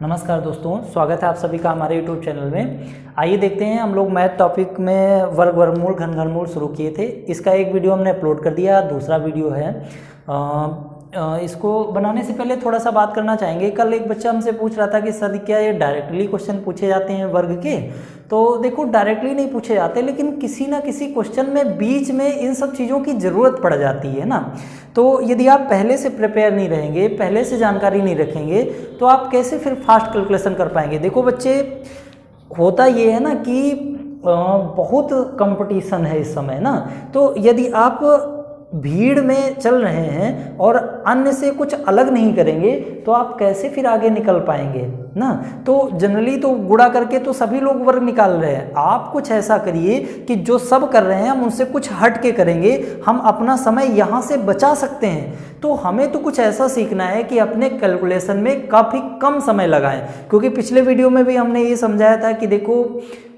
नमस्कार दोस्तों, स्वागत है आप सभी का हमारे YouTube चैनल में। आइए देखते हैं, हम लोग मैथ टॉपिक में वर्ग वर्गमूल घन घनमूल शुरू किए थे। इसका एक वीडियो हमने अपलोड कर दिया, दूसरा वीडियो है। इसको बनाने से पहले थोड़ा सा बात करना चाहेंगे। कल एक बच्चा हमसे पूछ रहा था कि सर क्या ये डायरेक्टली क्वेश्चन पूछे जाते हैं वर्ग के? तो देखो, डायरेक्टली नहीं पूछे जाते, लेकिन किसी ना किसी क्वेश्चन में बीच में इन सब चीज़ों की ज़रूरत पड़ जाती है ना। तो यदि आप पहले से प्रिपेयर नहीं रहेंगे, पहले से जानकारी नहीं रखेंगे, तो आप कैसे फिर फास्ट कैलकुलेशन कर पाएंगे? देखो बच्चे, होता ये है ना कि बहुत कंपटीशन है इस समय ना। तो यदि आप भीड़ में चल रहे हैं और अन्य से कुछ अलग नहीं करेंगे तो आप कैसे फिर आगे निकल पाएंगे ना। तो जनरली तो गुणा करके तो सभी लोग वर्ग निकाल रहे हैं। आप कुछ ऐसा करिए कि जो सब कर रहे हैं हम उनसे कुछ हट के करेंगे, हम अपना समय यहाँ से बचा सकते हैं। तो हमें तो कुछ ऐसा सीखना है कि अपने कैलकुलेशन में काफ़ी कम समय लगाएं, क्योंकि पिछले वीडियो में भी हमने ये समझाया था कि देखो,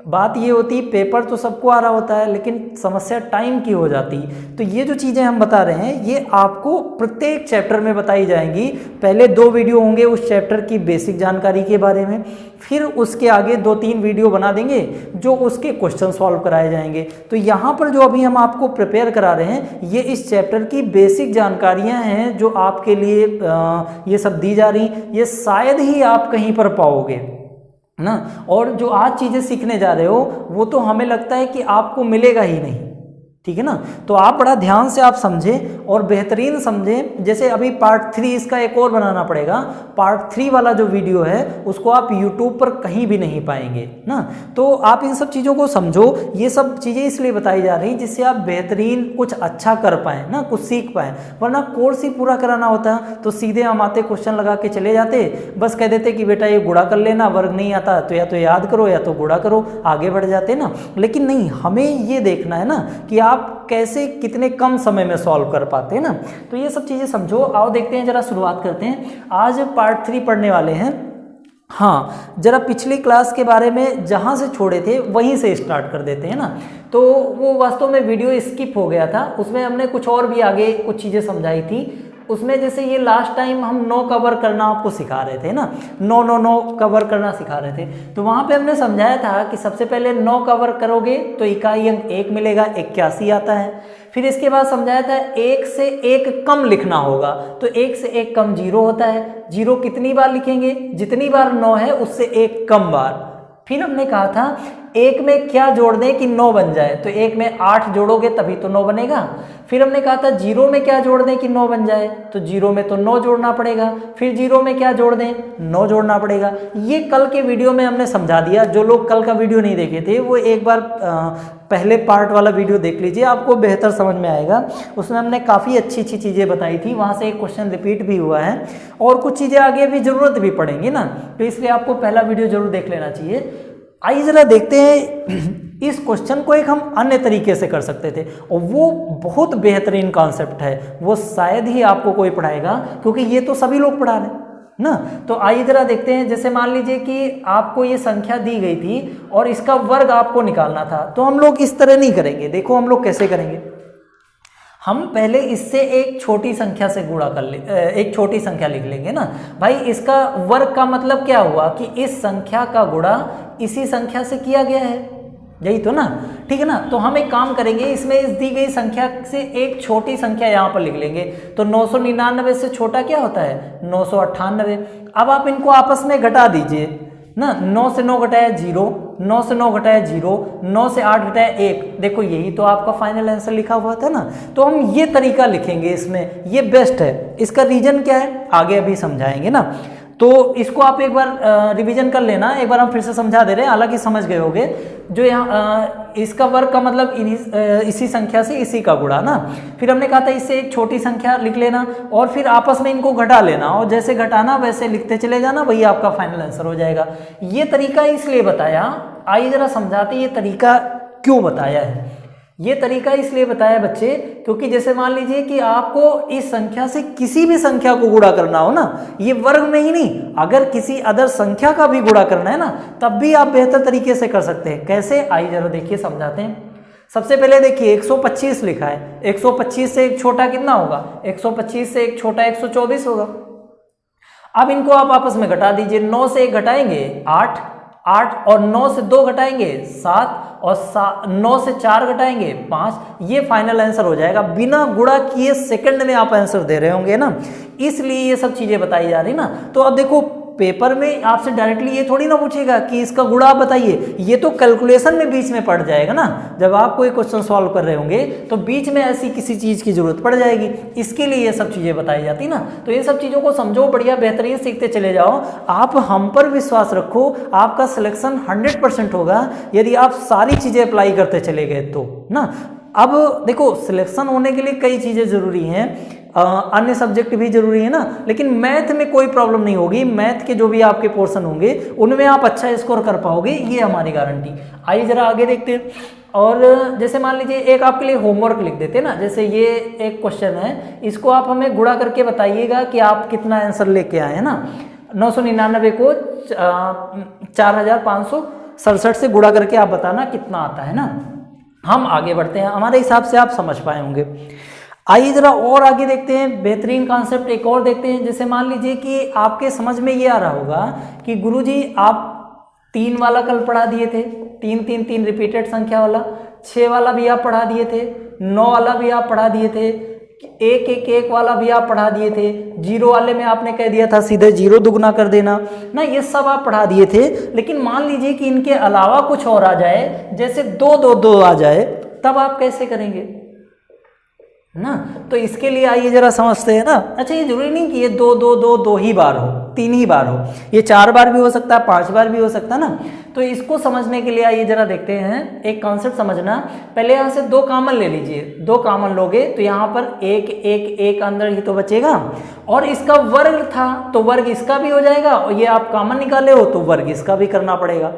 बात ये होती, पेपर तो सबको आ रहा होता है लेकिन समस्या टाइम की हो जाती। तो ये जो चीज़ें हम बता रहे हैं ये आपको प्रत्येक चैप्टर में बताई जाएंगी। पहले 2 वीडियो होंगे उस चैप्टर की बेसिक जानकारी के बारे में, फिर उसके आगे 2-3 वीडियो बना देंगे जो उसके क्वेश्चन सॉल्व कराए जाएंगे। तो यहाँ पर जो अभी हम आपको प्रिपेयर करा रहे हैं ये इस चैप्टर की बेसिक जानकारियाँ हैं जो आपके लिए ये सब दी जा रही, ये शायद ही आप कहीं पर पाओगे ना। और जो आज चीज़ें सीखने जा रहे हो वो तो हमें लगता है कि आपको मिलेगा ही नहीं, ठीक है ना। तो आप बड़ा ध्यान से आप समझें और बेहतरीन समझें। जैसे अभी पार्ट 3 इसका एक और बनाना पड़ेगा। पार्ट 3 वाला जो वीडियो है उसको आप YouTube पर कहीं भी नहीं पाएंगे ना। तो आप इन सब चीज़ों को समझो। ये सब चीज़ें इसलिए बताई जा रही जिससे आप बेहतरीन कुछ अच्छा कर पाएँ ना, कुछ सीख पाएँ। वरना कोर्स ही पूरा कराना होता तो सीधे हम आते क्वेश्चन लगा के चले जाते, बस कह देते कि बेटा ये गुणा कर लेना, वर्ग नहीं आता तो या तो याद करो या तो गुणा करो, आगे बढ़ जाते ना। लेकिन नहीं, हमें ये देखना है ना कि आप कैसे कितने कम समय में सॉल्व कर पाते हैं ना। तो ये सब चीज़ें समझो। आओ देखते हैं, जरा शुरुआत करते हैं। आज पार्ट 3 पढ़ने वाले हैं। हाँ, जरा पिछली क्लास के बारे में जहाँ से छोड़े थे वहीं से स्टार्ट कर देते हैं ना। तो वो वास्तव में वीडियो स्किप हो गया था, उसमें हमने कुछ और भी आगे कुछ चीज़ें समझाई थी। उसमें जैसे ये लास्ट टाइम हम 9 कवर करना आपको सिखा रहे थे ना, 9 कवर करना सिखा रहे थे। तो वहाँ पे हमने समझाया था कि सबसे पहले 9 कवर करोगे तो इकाई अंक 1 मिलेगा, 81 आता है। फिर इसके बाद समझाया था 1 से 1 कम लिखना होगा, तो 1 से 1 कम 0 होता है। 0 कितनी बार लिखेंगे? जितनी बार 9 है उससे 1 कम बार। फिर हमने कहा था 1 में क्या जोड़ दें कि 9 बन जाए, तो 1 में 8 जोड़ोगे तभी तो 9 बनेगा। फिर हमने कहा था 0 में क्या जोड़ दें कि 9 बन जाए, तो 0 में तो 9 जोड़ना पड़ेगा। फिर 0 में क्या जोड़ दें? 9 जोड़ना पड़ेगा। ये कल के वीडियो में हमने समझा दिया। जो लोग कल का वीडियो नहीं देखे थे वो एक बार पहले पार्ट वाला वीडियो देख लीजिए, आपको बेहतर समझ में आएगा। उसमें हमने काफ़ी अच्छी चीज़ें बताई थी, वहाँ से एक क्वेश्चन रिपीट भी हुआ है और कुछ चीज़ें आगे भी ज़रूरत भी पड़ेंगी ना, तो इसलिए आपको पहला वीडियो जरूर देख लेना चाहिए। आइए जरा देखते हैं, इस क्वेश्चन को एक हम अन्य तरीके से कर सकते थे और वो बहुत बेहतरीन कॉन्सेप्ट है। वो शायद ही आपको कोई पढ़ाएगा, क्योंकि ये तो सभी लोग पढ़ा रहे हैं ना। तो आइए जरा देखते हैं। जैसे मान लीजिए कि आपको ये संख्या दी गई थी और इसका वर्ग आपको निकालना था, तो हम लोग इस तरह नहीं करेंगे। देखो हम लोग कैसे करेंगे। हम पहले इससे एक छोटी संख्या से गुणा कर ले, एक छोटी संख्या लिख लेंगे ना। भाई इसका वर्ग का मतलब क्या हुआ कि इस संख्या का गुणा इसी संख्या से किया गया है, यही तो ना, ठीक है ना। तो हम एक काम करेंगे, इसमें इस दी गई संख्या से एक छोटी संख्या यहाँ पर लिख लेंगे। तो 999 से छोटा क्या होता है? 998। अब आप इनको आपस में घटा दीजिए ना। 9 से 9 घटाया 0, 9 से 9 घटाया 0, 9 से 8 घटाया 1। देखो यही तो आपका फाइनल आंसर लिखा हुआ था ना। तो हम ये तरीका लिखेंगे, इसमें ये बेस्ट है। इसका रीजन क्या है आगे अभी समझाएंगे ना। तो इसको आप एक बार रिवीजन कर लेना। एक बार हम फिर से समझा दे रहे हैं, हालांकि समझ गए होगे। जो यहाँ इसका वर्ग का मतलब इसी संख्या से इसी का गुणा ना। फिर हमने कहा था इससे एक छोटी संख्या लिख लेना और फिर आपस में इनको घटा लेना, और जैसे घटाना वैसे लिखते चले जाना, वही आपका फाइनल आंसर हो जाएगा। ये तरीका इसलिए बताया, आइए जरा समझाते ये तरीका क्यों बताया है। ये तरीका इसलिए बताया बच्चे, क्योंकि जैसे मान लीजिए कि आपको इस संख्या से किसी भी संख्या को गुणा करना हो ना, ये वर्ग में ही नहीं, अगर किसी अदर संख्या का भी गुणा करना है ना, तब भी आप बेहतर तरीके से कर सकते हैं। कैसे? आइए जरा देखिए, समझाते हैं। सबसे पहले देखिए 125 लिखा है। 125 से एक छोटा कितना होगा? 125 से एक छोटा 124 होगा। अब इनको आप आपस में घटा दीजिए, 9 से 1 घटाएंगे 8, 8 और 9 से 2 घटाएंगे 7 और 9 से 4 घटाएंगे 5। ये फाइनल आंसर हो जाएगा। बिना गुणा किए सेकंड में आप आंसर दे रहे होंगे ना, इसलिए ये सब चीजें बताई जा रही ना। तो अब देखो पेपर में आपसे डायरेक्टली ये थोड़ी ना पूछेगा कि इसका गुणा आप बताइए, ये तो कैलकुलेशन में बीच में पड़ जाएगा ना। जब आप कोई क्वेश्चन सॉल्व कर रहे होंगे तो बीच में ऐसी किसी चीज की जरूरत पड़ जाएगी, इसके लिए ये सब चीजें बताई जाती ना। तो ये सब चीजों को समझो, बढ़िया बेहतरीन सीखते चले जाओ। आप हम पर विश्वास रखो, आपका सिलेक्शन 100% होगा यदि आप सारी चीजें अप्लाई करते चले गए तो ना। अब देखो सिलेक्शन होने के लिए कई चीजें जरूरी हैं, अन्य सब्जेक्ट भी जरूरी है ना, लेकिन मैथ में कोई प्रॉब्लम नहीं होगी। मैथ के जो भी आपके पोर्शन होंगे उनमें आप अच्छा स्कोर कर पाओगे, ये हमारी गारंटी। आइए जरा आगे देखते हैं। और जैसे मान लीजिए एक आपके लिए होमवर्क लिख देते हैं ना, जैसे ये एक क्वेश्चन है, इसको आप हमें गुणा करके बताइएगा कि आप कितना आंसर लेके आए हैं ना। 999 को 4567 से गुणा करके आप बताना कितना आता है ना। हम आगे बढ़ते हैं, हमारे हिसाब से आप समझ पाए होंगे। आइए जरा और आगे देखते हैं, बेहतरीन कॉन्सेप्ट एक और देखते हैं। जैसे मान लीजिए कि आपके समझ में ये आ रहा होगा कि गुरुजी आप 3 वाला कल पढ़ा दिए थे, 3 3 3 रिपीटेड संख्या वाला, 6 वाला भी आप पढ़ा दिए थे, 9 वाला भी आप पढ़ा दिए थे, 1 1 1 वाला भी आप पढ़ा दिए थे, 0 वाले में आपने कह दिया था सीधे 0 दुगना कर देना ना, ये सब आप पढ़ा दिए थे। लेकिन मान लीजिए कि इनके अलावा कुछ और आ जाए, जैसे 2 2 2 आ जाए, तब आप कैसे करेंगे ना। तो इसके लिए आइए जरा समझते हैं ना। अच्छा, ये जरूरी नहीं कि ये 2 2 2 2 ही बार हो, 3 ही बार हो, ये 4 बार भी हो सकता है, 5 बार भी हो सकता है ना। तो इसको समझने के लिए आइए जरा देखते हैं, एक कॉन्सेप्ट समझना। पहले यहाँ से 2 कॉमन ले लीजिए, 2 कॉमन लोगे तो यहाँ पर 1 1 1 अंदर ही तो बचेगा, और इसका वर्ग था तो वर्ग इसका भी हो जाएगा, और ये आप कॉमन निकाले हो तो वर्ग इसका भी करना पड़ेगा।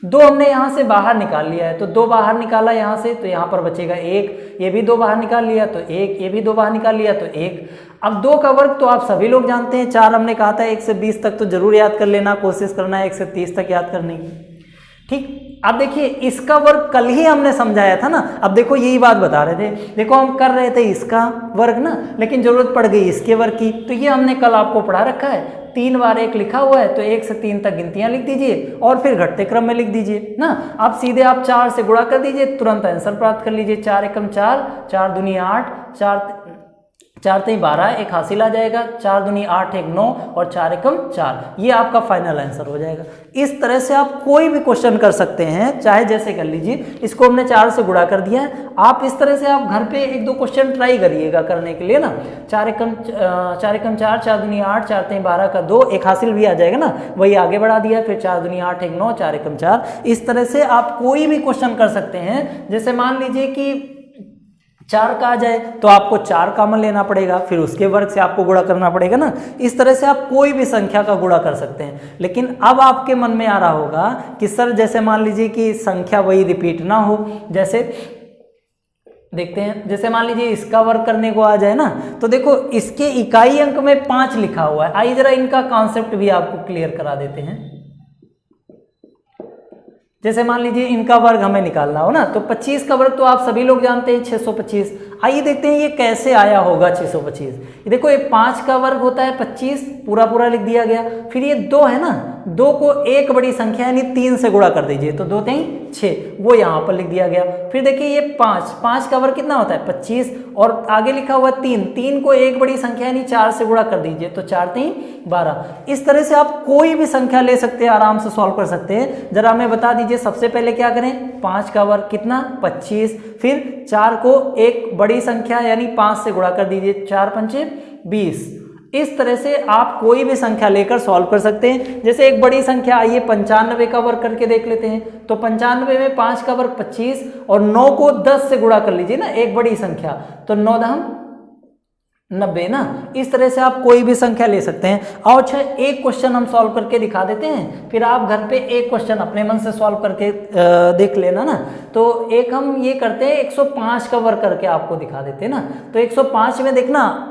2 हमने यहाँ से बाहर निकाल लिया है, तो 2 बाहर निकाला यहाँ से, तो यहाँ पर बचेगा 1, ये भी 2 बाहर निकाल लिया तो 1, ये भी 2 बाहर निकाल लिया तो 1। अब 2 का वर्ग तो आप सभी लोग जानते हैं, 4 हमने कहा था, 1 से 20 तक तो जरूर याद कर लेना, कोशिश करना है 1 से 30 तक याद करने की। ठीक, अब देखिए इसका वर्ग कल ही हमने समझाया था ना। अब देखो यही बात बता रहे थे, देखो हम कर रहे थे इसका वर्ग ना, लेकिन जरूरत पड़ गई इसके वर्ग की, तो ये हमने कल आपको पढ़ा रखा है। 3 बार 1 लिखा हुआ है, तो 1 से 3 तक गिनतियां लिख दीजिए और फिर घटते क्रम में लिख दीजिए ना। अब सीधे आप 4 से गुणा कर दीजिए, तुरंत आंसर प्राप्त कर लीजिए। 4 एकम 4, 4 दूनी 8, 4 3 12, 1 हासिल आ जाएगा, 4 दूनी 8 1 9 और 4 एकम 4, ये आपका फाइनल आंसर हो जाएगा। इस तरह से आप कोई भी क्वेश्चन कर सकते हैं, चाहे जैसे कर लीजिए। इसको हमने 4 से गुणा कर दिया है, आप इस तरह से आप घर पे 1 2 क्वेश्चन ट्राई करिएगा करने के लिए ना। 4 एकम 4, 4 दूनी 8, 4 3 12 का 2, 1 हासिल भी आ जाएगा ना, वही आगे बढ़ा दिया। फिर 4 दूनी 8 1 9, 4 एकम 4। इस तरह से आप कोई भी क्वेश्चन कर सकते हैं। जैसे मान लीजिए कि 4 का आ जाए तो आपको 4 कॉमन लेना पड़ेगा, फिर उसके वर्ग से आपको गुणा करना पड़ेगा ना। इस तरह से आप कोई भी संख्या का गुणा कर सकते हैं। लेकिन अब आपके मन में आ रहा होगा कि सर जैसे मान लीजिए कि संख्या वही रिपीट ना हो, जैसे देखते हैं, जैसे मान लीजिए इसका वर्ग करने को आ जाए ना, तो देखो इसके इकाई अंक में 5 लिखा हुआ है। आइए जरा इनका कॉन्सेप्ट भी आपको क्लियर करा देते हैं। जैसे मान लीजिए इनका वर्ग हमें निकालना हो ना, तो 25 का वर्ग तो आप सभी लोग जानते हैं 625। आइए देखते हैं ये कैसे आया होगा 625। ये देखो, ये 5 का वर्ग होता है 25, पूरा पूरा लिख दिया गया। फिर ये 2 है ना, 2 को एक बड़ी संख्या यानी 3 से गुणा कर दीजिए, तो 2 3 6, वो यहाँ पर लिख दिया गया। फिर देखिए ये 5 का वर्ग कितना होता है 25, और आगे लिखा हुआ 3 को एक बड़ी संख्या यानी 4 से गुणा कर दीजिए, तो 4 3 12। इस तरह से आप कोई भी संख्या ले सकते हैं, आराम से सॉल्व कर सकते हैं। जरा हमें बता दीजिए, सबसे पहले क्या करें, 5 का वर्ग कितना 25, फिर 4 को एक बड़ी संख्या यानी 5 से गुणा कर दीजिए, 4 पंचे 20। इस तरह से आप कोई भी संख्या लेकर सॉल्व कर सकते हैं। जैसे एक बड़ी संख्या, आइए 95 का वर्ग करके देख लेते हैं। तो 95 में 5 का वर्ग 25 और 9 को 10 से गुणा कर लीजिए ना, एक बड़ी संख्या, तो 9 दहम 90 ना। इस तरह से आप कोई भी संख्या ले सकते हैं। और अच्छा, एक क्वेश्चन हम सॉल्व करके दिखा देते हैं, फिर आप घर पे एक क्वेश्चन अपने मन से सॉल्व करके देख लेना ना। तो एक हम ये करते हैं, 105 का वर्ग करके आपको दिखा देते हैं ना। तो 105 में देखना,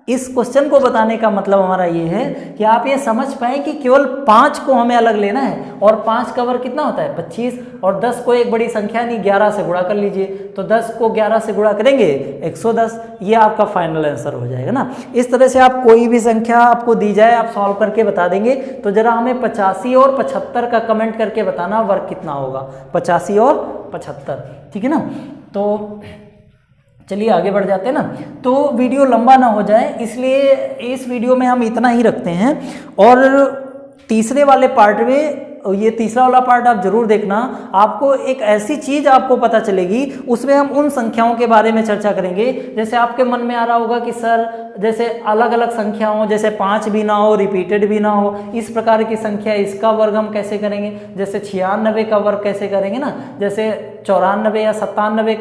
इस क्वेश्चन को बताने का मतलब हमारा ये है कि आप ये समझ पाए कि केवल 5 को हमें अलग लेना है, और 5 का वर्ग कितना होता है 25, और 10 को एक बड़ी संख्या नहीं 11 से गुणा कर लीजिए, तो 10 को 11 से गुणा करेंगे 110, ये आपका फाइनल आंसर हो जाएगा ना। इस तरह से आप कोई भी संख्या आपको दी जाए आप सॉल्व करके बता देंगे। तो जरा हमें 85 और 75 का कमेंट करके बताना वर्ग कितना होगा, 85 और 75, ठीक है ना। तो चलिए आगे बढ़ जाते हैं ना, तो वीडियो लंबा ना हो जाए इसलिए इस वीडियो में हम इतना ही रखते हैं। और तीसरे वाले पार्ट में, ये तीसरा वाला पार्ट आप जरूर देखना, आपको एक ऐसी चीज आपको पता चलेगी, उसमें हम उन संख्याओं के बारे में चर्चा करेंगे। जैसे आपके मन में आ रहा होगा कि सर जैसे अलग अलग संख्या हो, जैसे 5 भी ना हो, रिपीटेड भी ना हो, इस प्रकार की संख्या, इसका वर्ग हम कैसे करेंगे, जैसे 96 का वर्ग कैसे करेंगे ना, जैसे 94 या 97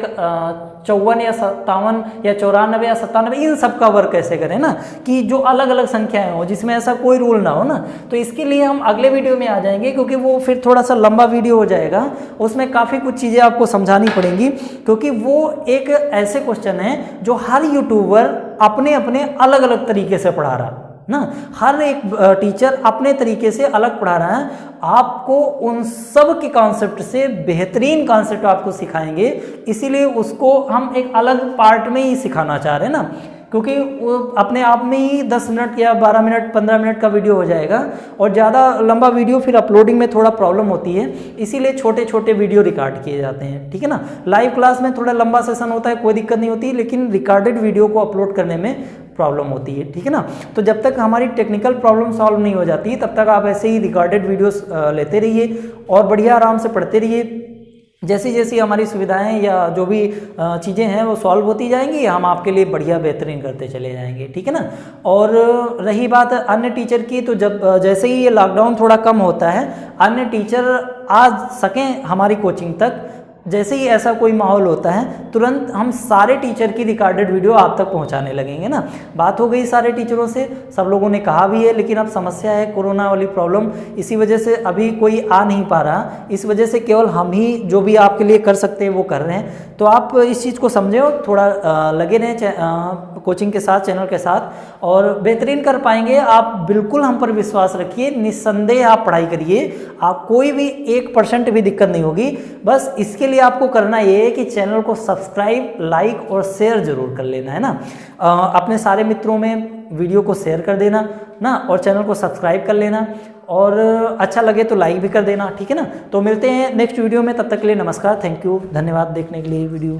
54 या 57 या 94 या 97, इन सब का वर्ग कैसे करें ना, कि जो अलग अलग संख्याएं हो जिसमें ऐसा कोई रूल ना हो ना। तो इसके लिए हम अगले वीडियो में आ जाएंगे, क्योंकि वो फिर थोड़ा सा लंबा वीडियो हो जाएगा, उसमें काफ़ी कुछ चीज़ें आपको समझानी पड़ेंगी, क्योंकि वो एक ऐसे क्वेश्चन है जो हर यूट्यूबर अपने अपने अलग अलग तरीके से पढ़ा रहा ना, हर एक टीचर अपने तरीके से अलग पढ़ा रहा है। आपको उन सब के कॉन्सेप्ट से बेहतरीन कॉन्सेप्ट आपको सिखाएंगे, इसीलिए उसको हम एक अलग पार्ट में ही सिखाना चाह रहे हैं ना, क्योंकि वो अपने आप में ही 10 मिनट या 12 मिनट 15 मिनट का वीडियो हो जाएगा, और ज़्यादा लंबा वीडियो फिर अपलोडिंग में थोड़ा प्रॉब्लम होती है, इसीलिए छोटे छोटे वीडियो रिकॉर्ड किए जाते हैं, ठीक है ना। लाइव क्लास में थोड़ा लंबा सेशन होता है, कोई दिक्कत नहीं होती, लेकिन रिकॉर्डेड वीडियो को अपलोड करने में प्रॉब्लम होती है, ठीक है ना। तो जब तक हमारी टेक्निकल प्रॉब्लम सॉल्व नहीं हो जाती तब तक आप ऐसे ही रिकॉर्डेड वीडियोस लेते रहिए और बढ़िया आराम से पढ़ते रहिए। जैसी जैसी हमारी सुविधाएं या जो भी चीज़ें हैं वो सॉल्व होती जाएंगी, हम आपके लिए बढ़िया बेहतरीन करते चले जाएंगे, ठीक है ना। और रही बात अन्य टीचर की, तो जब जैसे ही ये लॉकडाउन थोड़ा कम होता है, अन्य टीचर आ सकें हमारी कोचिंग तक, जैसे ही ऐसा कोई माहौल होता है तुरंत हम सारे टीचर की रिकॉर्डेड वीडियो आप तक पहुंचाने लगेंगे ना। बात हो गई सारे टीचरों से, सब लोगों ने कहा भी है, लेकिन अब समस्या है कोरोना वाली प्रॉब्लम, इसी वजह से अभी कोई आ नहीं पा रहा, इस वजह से केवल हम ही जो भी आपके लिए कर सकते हैं वो कर रहे हैं। तो आप इस चीज़ को समझें और थोड़ा लगे रहें कोचिंग के साथ, चैनल के साथ, और बेहतरीन कर पाएंगे। आप बिल्कुल हम पर विश्वास रखिए, निस्संदेह आप पढ़ाई करिए, आप कोई भी 1% भी दिक्कत नहीं होगी। बस इसके लिए आपको करना ये है कि चैनल को सब्सक्राइब, लाइक और शेयर जरूर कर लेना है ना। अपने सारे मित्रों में वीडियो को शेयर कर देना ना, और चैनल को सब्सक्राइब कर लेना, और अच्छा लगे तो लाइक भी कर देना, ठीक है ना। तो मिलते हैं नेक्स्ट वीडियो में, तब तक के लिए नमस्कार, थैंक यू, धन्यवाद देखने के लिए वीडियो।